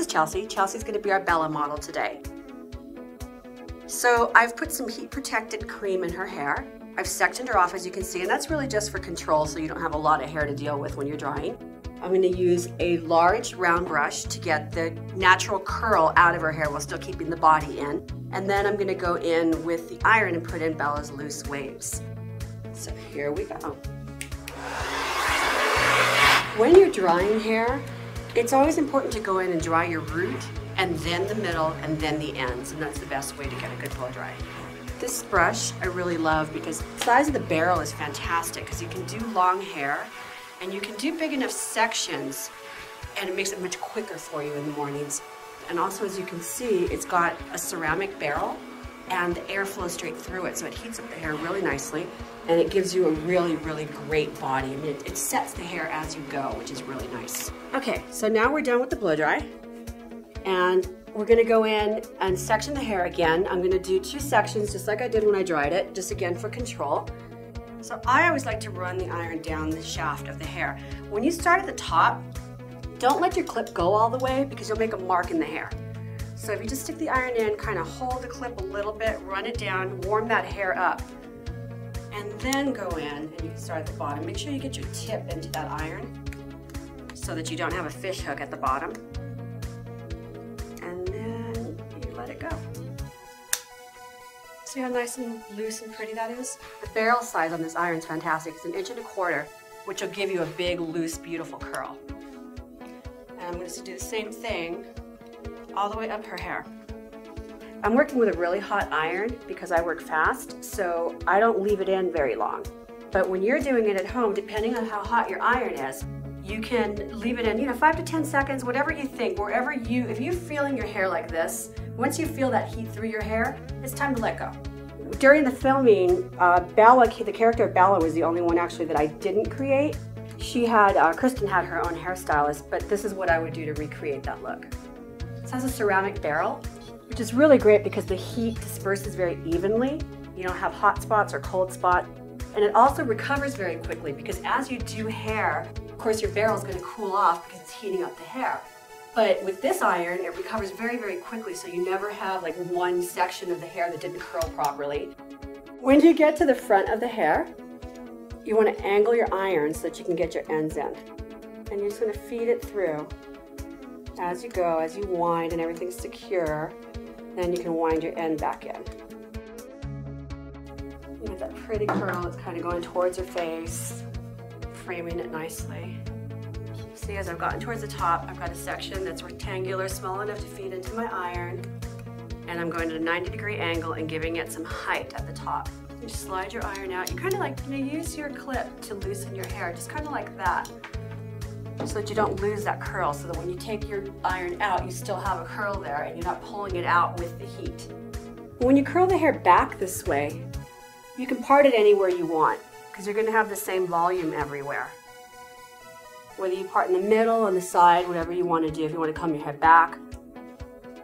is Chelsea. Chelsea's gonna be our Bella model today. So I've put some heat protected cream in her hair. I've sectioned her off, as you can see, and that's really just for control so you don't have a lot of hair to deal with when you're drying. I'm gonna use a large round brush to get the natural curl out of her hair while still keeping the body in. And then I'm gonna go in with the iron and put in Bella's loose waves. So here we go. When you're drying hair, it's always important to go in and dry your root and then the middle and then the ends, and that's the best way to get a good blow dry. This brush I really love because the size of the barrel is fantastic because you can do long hair and you can do big enough sections and it makes it much quicker for you in the mornings. And also, as you can see, it's got a ceramic barrel and the air flows straight through it, so it heats up the hair really nicely and it gives you a really, really great body. I mean, it sets the hair as you go, which is really nice. Okay, so now we're done with the blow dry and we're gonna go in and section the hair again. I'm gonna do 2 sections just like I did when I dried it, just again for control. So I always like to run the iron down the shaft of the hair. When you start at the top, don't let your clip go all the way because you'll make a mark in the hair. So if you just stick the iron in, kind of hold the clip a little bit, run it down, warm that hair up, and then go in and you can start at the bottom. Make sure you get your tip into that iron so that you don't have a fish hook at the bottom. And then you let it go. See how nice and loose and pretty that is? The barrel size on this iron is fantastic. It's 1 1/4 inches, which will give you a big, loose, beautiful curl. And I'm going to do the same thing all the way up her hair. I'm working with a really hot iron because I work fast, so I don't leave it in very long. But when you're doing it at home, depending on how hot your iron is, you can leave it in, 5 to 10 seconds, whatever you think, if you're feeling your hair like this, once you feel that heat through your hair, it's time to let go. During the filming, Bella, the character of Bella, was the only one actually that I didn't create. She had, Kristen had her own hairstylist, but this is what I would do to recreate that look. This has a ceramic barrel, which is really great because the heat disperses very evenly. You don't have hot spots or cold spots. And it also recovers very quickly because as you do hair, of course your barrel is going to cool off because it's heating up the hair. But with this iron, it recovers very, very quickly, so you never have like one section of the hair that didn't curl properly. When you get to the front of the hair, you want to angle your iron so that you can get your ends in. And you're just going to feed it through as you go, as you wind and everything's secure. Then you can wind your end back in. You get that pretty curl. It's kind of going towards your face, framing it nicely. See, as I've gotten towards the top, I've got a section that's rectangular, small enough to feed into my iron. And I'm going at a 90-degree angle and giving it some height at the top. You slide your iron out. You kind of like, use your clip to loosen your hair, just kind of like that, so that you don't lose that curl, so that when you take your iron out, you still have a curl there and you're not pulling it out with the heat. When you curl the hair back this way, you can part it anywhere you want because you're going to have the same volume everywhere. Whether you part in the middle, on the side, whatever you want to do. If you want to comb your hair back,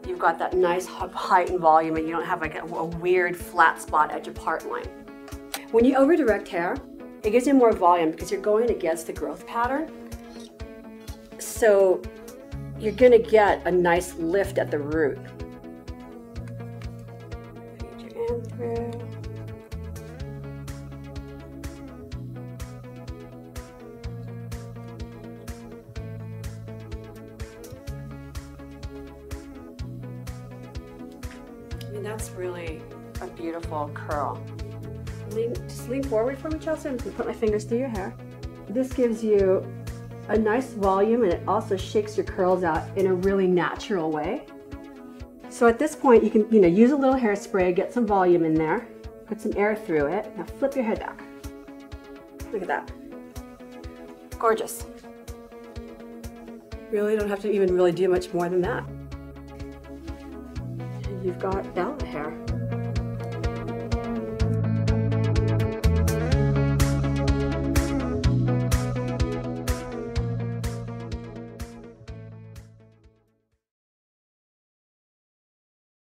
you've got that nice height and volume and you don't have like a weird flat spot at your part line. When you over direct hair, it gives you more volume because you're going against the growth pattern. So you're going to get a nice lift at the root. Feed your end through. That's really a beautiful curl. Just lean forward for me, Chelsea. I'm going to put my fingers through your hair. This gives you a nice volume and it also shakes your curls out in a really natural way. So at this point you can use a little hairspray, get some volume in there, put some air through it. Now flip your head back. Look at that. Gorgeous. Really don't have to even really do much more than that. You've got Bella hair.